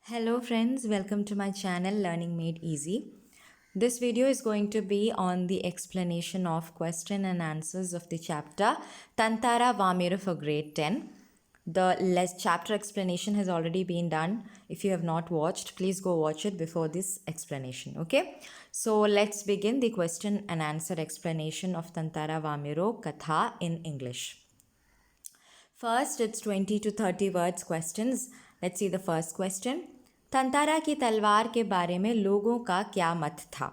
Hello friends, welcome to my channel Learning Made Easy. This video is going to be on the explanation of question and answers of the chapter Tantara Vamiru for grade 10. The chapter explanation has already been done. If you have not watched, please go watch it before this explanation. Okay, so let's begin the question and answer explanation of Tantara Vamiru Katha in English. First, it's 20 to 30 words questions. Let's see the first question. Tantara की तलवार के बारे में लोगों का क्या मत था?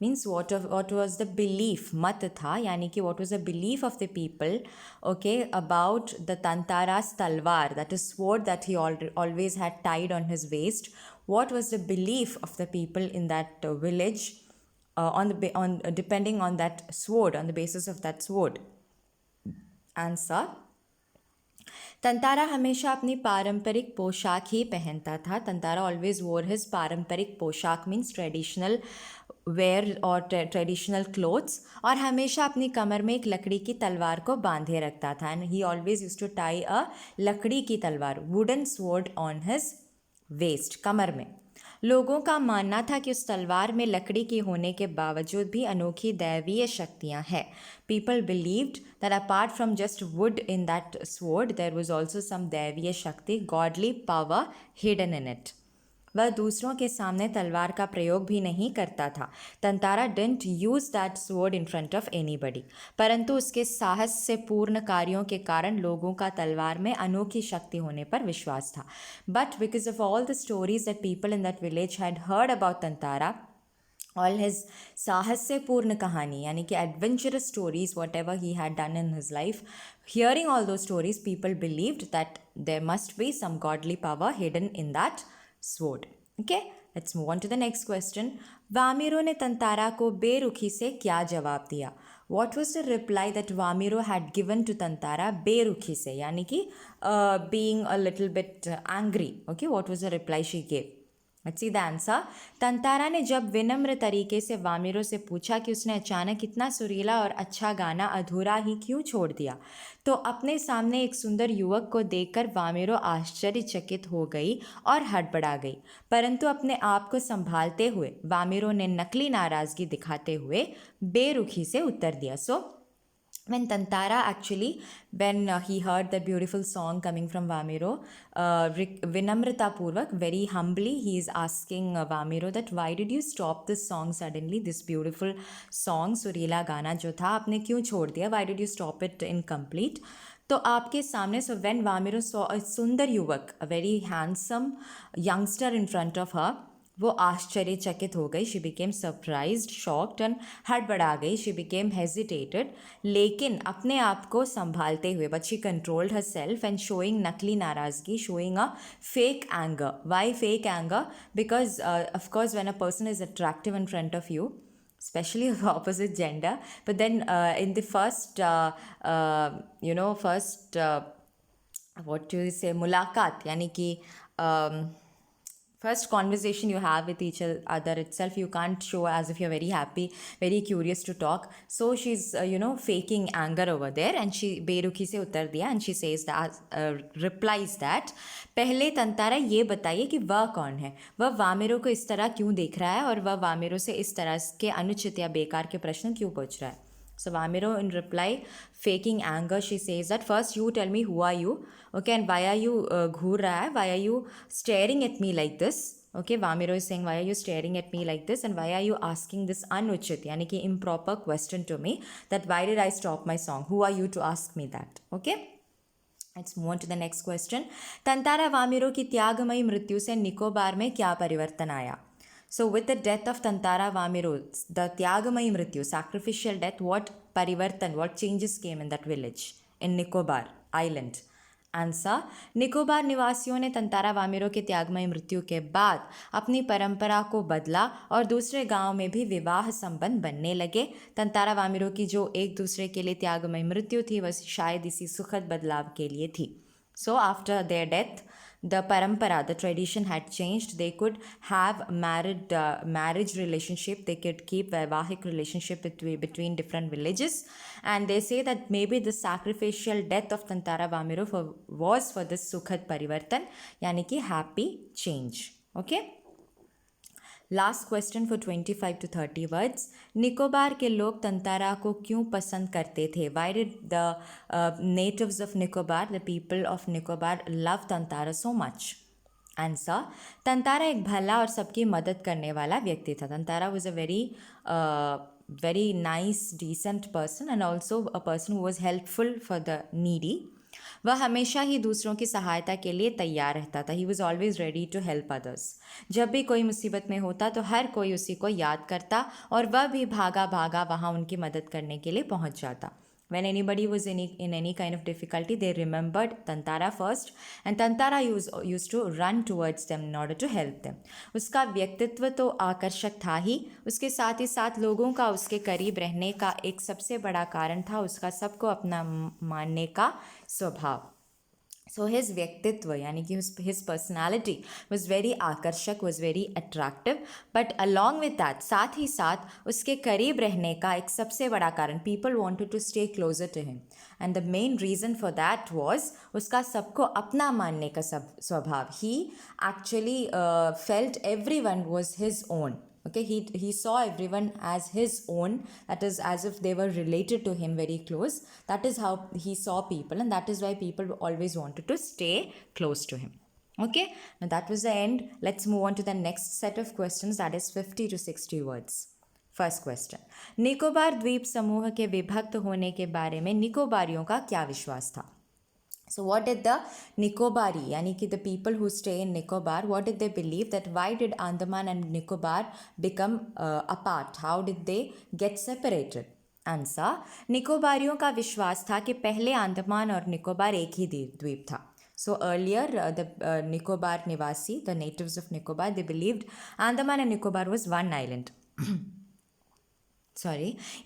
Means what was the belief? मत था यानी कि what was the belief of the people, okay, about the Tantara's talwar, that is sword that he always had tied on his waist. What was the belief of the people in that village depending on that sword, on the basis of that sword? Answer. Tantara हमेशा अपनी पारंपरिक पोशाक ही पहनता था. Tantara always वोर his पारंपरिक पोशाक means traditional wear और ट्रेडिशनल क्लोथ्स, और हमेशा अपनी कमर में एक लकड़ी की तलवार को बांधे रखता था. And he always used to tie a लकड़ी की तलवार, wooden sword on his waist, कमर में. लोगों का मानना था कि उस तलवार में लकड़ी के होने के बावजूद भी अनोखी दैवीय शक्तियां हैं. People believed that apart from just wood in that sword, there was also some दैवीय शक्ति, godly power hidden in it. वह दूसरों के सामने तलवार का प्रयोग भी नहीं करता था. Tantara didn't use that sword in front of anybody, परंतु उसके साहस से पूर्ण कार्यों के कारण लोगों का तलवार में अनोखी शक्ति होने पर विश्वास था. But because of all the stories that people in that village had heard about Tantara, all his sahasya purna kahani, yani ki adventurous stories, whatever he had done in his life, hearing all those stories, people believed that there must be some godly power hidden in that sword. Okay, let's move on to the next question. Vamiro ने तंतारा को बेरुखी से क्या जवाब दिया? What was the reply that Vamiro had given to Tantara बेरुखी से, यानी कि being a little bit angry. Okay, what was the reply she gave? Let's see the answer. Tantara ने जब विनम्र तरीके से वामिरो से पूछा कि उसने अचानक इतना सुरीला और अच्छा गाना अधूरा ही क्यों छोड़ दिया, तो अपने सामने एक सुंदर युवक को देखकर वामिरो आश्चर्यचकित हो गई और हड़बड़ा गई. परंतु अपने आप को संभालते हुए वामिरो ने नकली नाराजगी दिखाते हुए बेरुखी से उत्तर दिया. When Tantara actually, when he heard that beautiful song coming from Vamiro, Vinamrita Purvak, very humbly, he is asking Vamiro that why did you stop this song suddenly, this beautiful song, Surila Gana jo tha, आपने क्यों छोड़ दिया, why did you stop it incomplete? तो आपके सामने, so when Vamiro saw a सुंदर युवक, a very handsome youngster in front of her, वो आश्चर्यचकित हो गई. She became surprised, shocked and हड़बड़ा गई. शी बिकेम हेजिटेटेड, लेकिन अपने आप को संभालते हुए, but she controlled herself and showing नकली नाराजगी, showing a fake anger. Why fake anger? Because of course when a person is attractive in front of you, especially of opposite gender, but then in the first what do you say, mulaqat, yani ki first conversation you have with each other itself, you can't show as if you're very happy, very curious to talk. So she's faking anger over there, and she बेरुखी से उत्तर दिया, and she says that replies that पहले तंतारा ये बताइए कि वह कौन है, वह वामिरो को इस तरह क्यों देख रहा है, और वह वामिरो से इस तरह के अनुचित या बेकार के प्रश्न क्यों पूछ रहा है. So Vamiro, in reply, faking anger, she says that first you tell me who are you, okay, and why are you घूर रहा है, why are you staring at me like this? Okay, Vamiro is saying why are you staring at me like this, and why are you asking this anuchit, यानी कि improper question to me, that why did I stop my song? Who are you to ask me that? Okay. Let's move on to the next question. Tantara Vamiro की त्यागमयी मृत्यु से निकोबार में क्या परिवर्तन आया? So with the death of Tantara Vamiro, the Tyagamayi Mrityu, sacrificial death, what parivartan, what changes came in that village, in Nicobar Island? Answer. Nicobar निवासियों ने तंतारा वामिरो के त्यागमयी मृत्यु के बाद अपनी परंपरा को बदला और दूसरे गांव में भी विवाह संबंध बनने लगे. तंतारा वामिरो की जो एक दूसरे के लिए त्यागमयी मृत्यु थी, वह शायद इसी सुखद बदलाव के लिए थी. So after their death, the parampara, the tradition had changed. They could have marriage relationship. They could keep vaivahik relationship between different villages. And they say that maybe the sacrificial death of Tantara Vamiro was for this Sukhad Parivartan, yani ki happy change. Okay, last question for 25 to 30 words. Nicobar के लोग तंतारा को क्यों पसंद करते थे? Why did the natives of Nicobar, the people of Nicobar love Tantara so much? Answer, Tantara एक भला और सबकी मदद करने वाला व्यक्ति था. Tantara was a very nice decent person and also a person who was helpful for the needy. वह हमेशा ही दूसरों की सहायता के लिए तैयार रहता था. He was always ready to help others. जब भी कोई मुसीबत में होता तो हर कोई उसी को याद करता और वह भी भागा भागा वहाँ उनकी मदद करने के लिए पहुँच जाता. When anybody was in any kind of difficulty, they remembered Tantara first, and Tantara used to run towards them in order to help them. उसका व्यक्तित्व तो आकर्षक था ही, उसके साथ ही साथ लोगों का उसके करीब रहने का एक सबसे बड़ा कारण था उसका सबको अपना मानने का स्वभाव. सो हिज व्यक्तित्व यानी कि हिज पर्सनैलिटी वॉज वेरी आकर्षक, was very attractive. But along with that, साथ ही साथ उसके करीब रहने का एक सबसे बड़ा कारण, people wanted to stay closer to him, and the main reason for that was उसका सबको अपना मानने का स्वभाव. He actually felt everyone was his own. Okay, he saw everyone as his own, that is as if they were related to him very close. That is how he saw people, and that is why people always wanted to stay close to him. Okay, now that was the end. Let's move on to the next set of questions, that is 50 to 60 words. First question, Nicobar द्वीप समूह के विभक्त होने के बारे में निकोबारियों का क्या विश्वास था? So what did the Nicobari, यानी कि the people who stay in Nicobar, what did they believe, that why did Andaman and Nicobar become apart? How did they get separated? Answer, निकोबारियों का विश्वास था कि पहले अंडमान और निकोबार एक ही द्वीप था. So earlier the Nicobar निवासी, the natives of Nicobar, they believed Andaman and Nicobar was one island.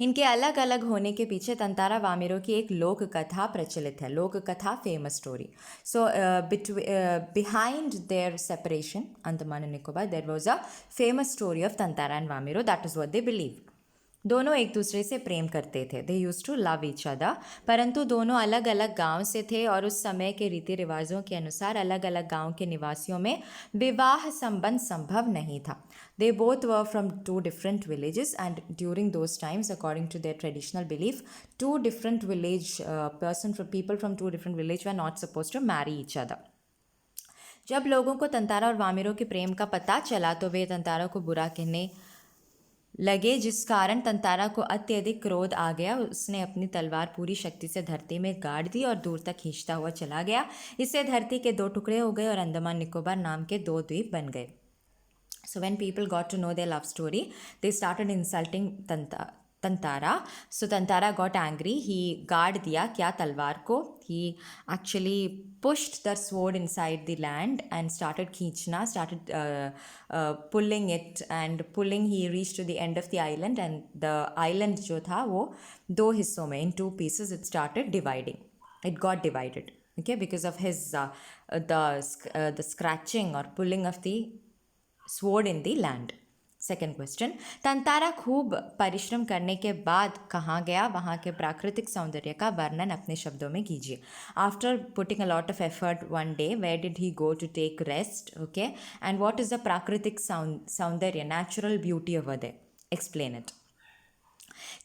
इनके अलग अलग होने के पीछे तंतारा वामिरों की एक लोक कथा प्रचलित है. लोक कथा, famous story. So behind their separation, Andaman and Nicobar, there was a famous story of Tantara and Wamiro. That is what they believe. दोनों एक दूसरे से प्रेम करते थे. They used to love each other. परंतु दोनों अलग अलग गांव से थे और उस समय के रीति रिवाजों के अनुसार अलग अलग गांव के निवासियों में विवाह संबंध संभव नहीं था. They both were from two different villages, and during those times, according to their traditional belief, two different people from two different village were not supposed to marry each other. जब लोगों को तंतारा और वामिरों के प्रेम का पता चला तो वे तंतारा को बुरा कहने लगे, जिस कारण तंतारा को अत्यधिक क्रोध आ गया. उसने अपनी तलवार पूरी शक्ति से धरती में गाड़ दी और दूर तक खींचता हुआ चला गया. इससे धरती के दो टुकड़े हो गए और अंडमान निकोबार नाम के दो द्वीप बन गए. So when people got to know their love story, they started insulting Tantara. So Tantara got angry. He guard दिया क्या तलवार को. He actually pushed the sword inside the land and started खींचना, started pulling it, and pulling he reached to the end of the island, and the island जो था वो दो हिस्सों में, in two pieces, it started dividing. It got divided. Okay, because of his the scratching or pulling of the sword in the land. Second question, Tantara खूब परिश्रम करने के बाद कहाँ गया? वहाँ के प्राकृतिक सौंदर्य का वर्णन अपने शब्दों में कीजिए. After putting a lot of effort one day, where did he go to take rest? Okay, and what is the प्राकृतिक सौंदर्य, natural beauty over there? Explain it.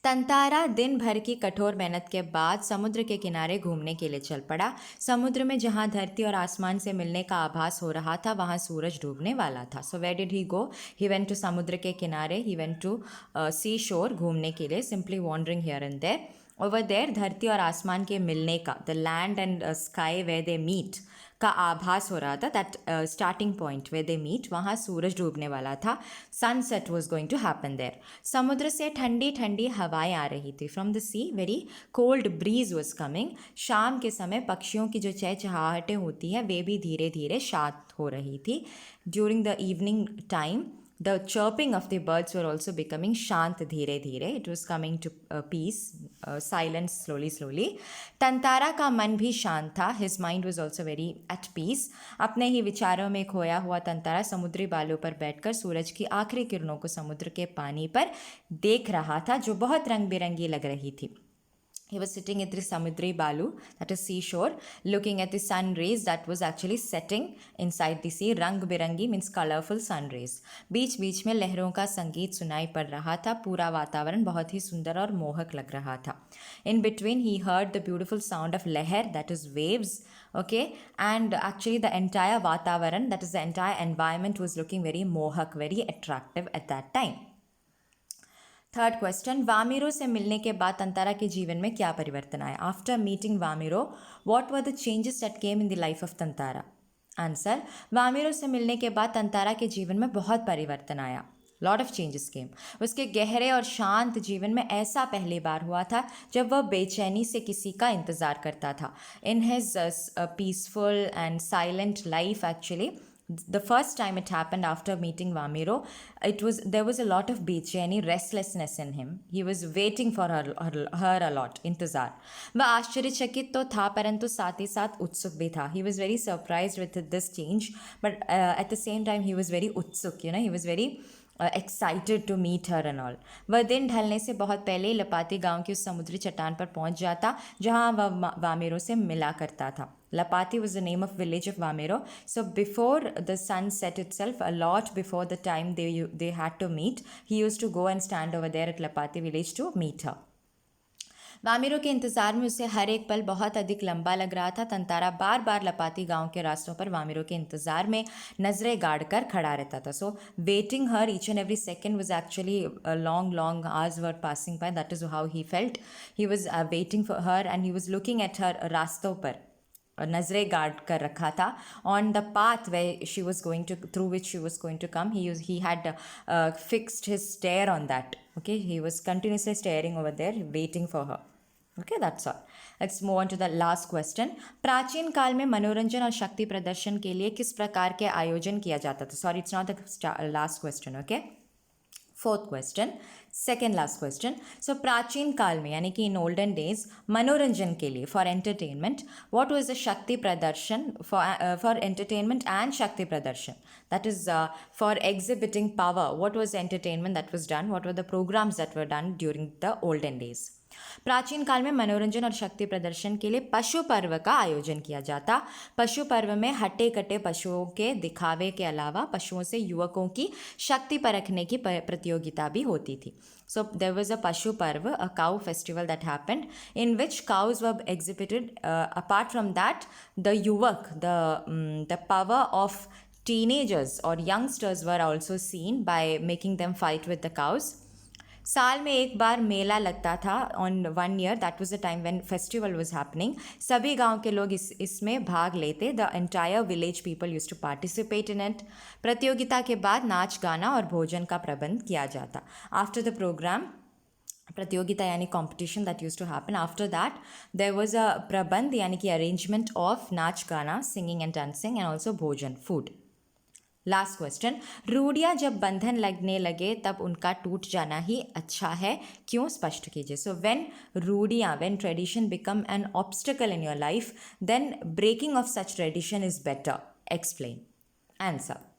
Tantara दिन भर की कठोर मेहनत के बाद समुद्र के किनारे घूमने के लिए चल पड़ा. समुद्र में जहाँ धरती और आसमान से मिलने का आभास हो रहा था वहाँ सूरज डूबने वाला था. So where did he go? He went to समुद्र के किनारे. ही वेंट टू सी शोर, घूमने के लिए, simply wandering here and there. Over there धरती और आसमान के मिलने का, the land and sky where they meet का आभास हो रहा था. That starting point where they meet, वहाँ सूरज डूबने वाला था. Sunset was going to happen there. समुद्र से ठंडी ठंडी हवाएं आ रही थी. From the sea very cold breeze was coming. शाम के समय पक्षियों की जो चहचहाहटें होती हैं वे भी धीरे धीरे शांत हो रही थी. During the evening time the chirping of the birds were also becoming शांत धीरे धीरे. It was coming to peace, silence slowly. Tantara का मन भी शांत था. His mind was also very at peace. अपने ही विचारों में खोया हुआ तंतारा समुद्री बालों पर बैठकर सूरज की आखिरी किरणों को समुद्र के पानी पर देख रहा था जो बहुत रंग बिरंगी लग रही थी. He was sitting at the Samudri Balu, that is seashore, looking at the sun rays that was actually setting inside the sea. Rang birangi means colorful sun rays. बीच बीच में लहरों का संगीत सुनाई पड़ रहा था. पूरा वातावरण बहुत ही सुंदर और मोहक लग रहा था. In between he heard the beautiful sound of leher, that is waves. Okay, and actually the entire वातावरण, that is the entire environment, was looking very mohak, very attractive at that time. Third question, Vamiro से मिलने के बाद तंतारा के जीवन में क्या परिवर्तन आया? After meeting Vamiro, what were the changes that came in the life of Tantara? Answer, Vamiro से मिलने के बाद तंतारा के जीवन में बहुत परिवर्तन आया. लॉट ऑफ चेंजेस केम. उसके गहरे और शांत जीवन में ऐसा पहली बार हुआ था जब वह बेचैनी से किसी का इंतज़ार करता था. In his peaceful and silent life, actually the first time it happened after meeting Vamiro, there was a lot of bechani, restlessness in him. He was waiting for her a lot, इंतज़ार. वह आश्चर्यचकित तो था परंतु साथ ही साथ उत्सुक भी था. He was very surprised with this change, but at the same time he was very उत्सुक, he was very excited to meet her and all. वह दिन ढलने से बहुत पहले ही लपाती गांव की उस समुद्री चट्टान पर पहुंच जाता जहां वह वामिरो से मिला करता था. Lapati was the name of village of Vamiro. So before the sun set itself, a lot before the time they had to meet, he used to go and stand over there at Lapati village to meet her. Vamiro के इंतज़ार में उसे हर एक पल बहुत अधिक लंबा लग रहा था. तंतारा बार बार लपाती गांव के रास्तों पर वामिरो के इंतज़ार में नज़रें गाड़ कर खड़ा रहता था. So waiting her each and every second was actually long hours were passing by. That is how he felt. He was waiting for her and he was looking at her रास्तों पर, नजरें गार्ड कर रखा था. On the path way she was going to, through which she was going to come, he had fixed his stare on that. Okay, he was continuously staring over there waiting for her. Okay, that's all. Let's move on to the last question. प्राचीन काल में मनोरंजन और शक्ति प्रदर्शन के लिए किस प्रकार के आयोजन किया जाता था? Sorry, it's not the last question, okay? Fourth question, second last question. So प्राचीन काल में यानी कि इन ओल्डन डेज मनोरंजन के लिए, for entertainment, what was the शक्ति प्रदर्शन, फॉर एंटरटेनमेंट एंड शक्ति प्रदर्शन, that is for exhibiting power, what was entertainment that was done, what were the programmes that were done during the olden days? प्राचीन काल में मनोरंजन और शक्ति प्रदर्शन के लिए पशु पर्व का आयोजन किया जाता. पशु पर्व में हट्टे कट्टे पशुओं के दिखावे के अलावा पशुओं से युवकों की शक्ति परखने की प्रतियोगिता भी होती थी. So there was a Pashu Parva, a cow festival that happened in which cows were exhibited. Apart from that, the yuvak, the power of teenagers or youngsters were also seen by making them fight with the cows. साल में एक बार मेला लगता था. On 1 year, that was the time when festival was happening. सभी गांव के लोग इसमें भाग लेते. The entire village people used to participate in it. प्रतियोगिता के बाद नाच गाना और भोजन का प्रबंध किया जाता. आफ्टर द प्रोग्राम, प्रतियोगिता यानी competition that use to happen, after that there was a प्रबंध यानी कि अरेंजमेंट ऑफ नाच गाना, singing and dancing and also भोजन, फूड. लास्ट क्वेश्चन, रूढ़ियाँ जब बंधन लगने लगे तब उनका टूट जाना ही अच्छा है, क्यों? स्पष्ट कीजिए. सो व्हेन रूढ़ियाँ, when tradition become an obstacle in your life, then breaking off such tradition is better. Explain. Answer,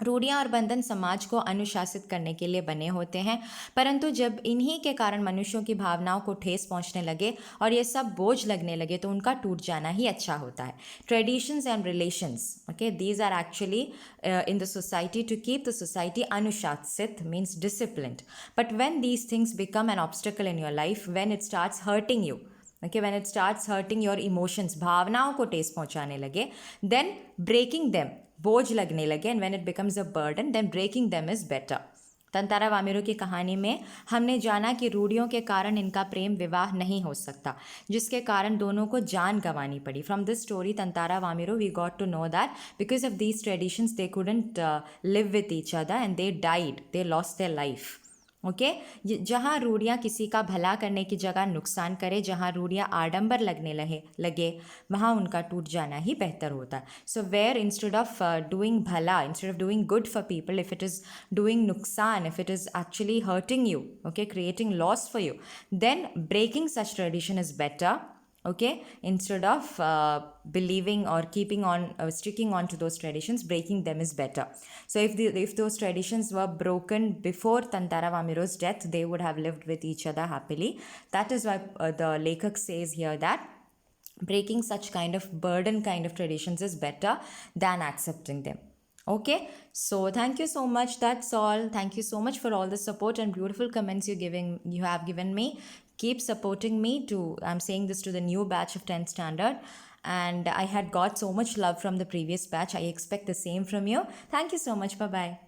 रूढ़ियाँ और बंधन समाज को अनुशासित करने के लिए बने होते हैं, परंतु जब इन्हीं के कारण मनुष्यों की भावनाओं को ठेस पहुँचने लगे और ये सब बोझ लगने लगे तो उनका टूट जाना ही अच्छा होता है. Traditions and relations, okay, these are actually in the society to keep the society अनुशासित, means disciplined. But when these things become an obstacle in your life, when it starts hurting you, okay, when it starts hurting your emotions, भावनाओं को ठेस पहुंचाने लगे, then breaking them, बोझ लगने लगे, and when it becomes a burden, then breaking them is better. Tantara Vamiro की कहानी में हमने जाना कि रूढ़ियों के कारण इनका प्रेम विवाह नहीं हो सकता, जिसके कारण दोनों को जान गंवानी पड़ी. From this story Tantara Wamiro, we got to know that because of these traditions they couldn't live with each other and they died, they lost their life. Okay, जहाँ रूढ़ियाँ किसी का भला करने की जगह नुकसान करे, जहाँ रूढ़ियाँ आडंबर लगने लगे वहाँ उनका टूट जाना ही बेहतर होता है. So where instead of doing भला, instead of doing good for people, if it is doing नुकसान, if it is actually hurting you, okay, creating loss for you, then breaking such tradition is better. okay, instead of believing or keeping on sticking on to those traditions, breaking them is better. So if those traditions were broken before Tantara Vamiro's death, they would have lived with each other happily. That is why the Lekhak says here that breaking such kind of burden kind of traditions is better than accepting them. Okay, so thank you so much. That's all. Thank you so much for all the support and beautiful comments you have given me. Keep supporting me to, I'm saying this to the new batch of 10th standard, and I had got so much love from the previous batch. I expect the same from you. Thank you so much. Bye bye.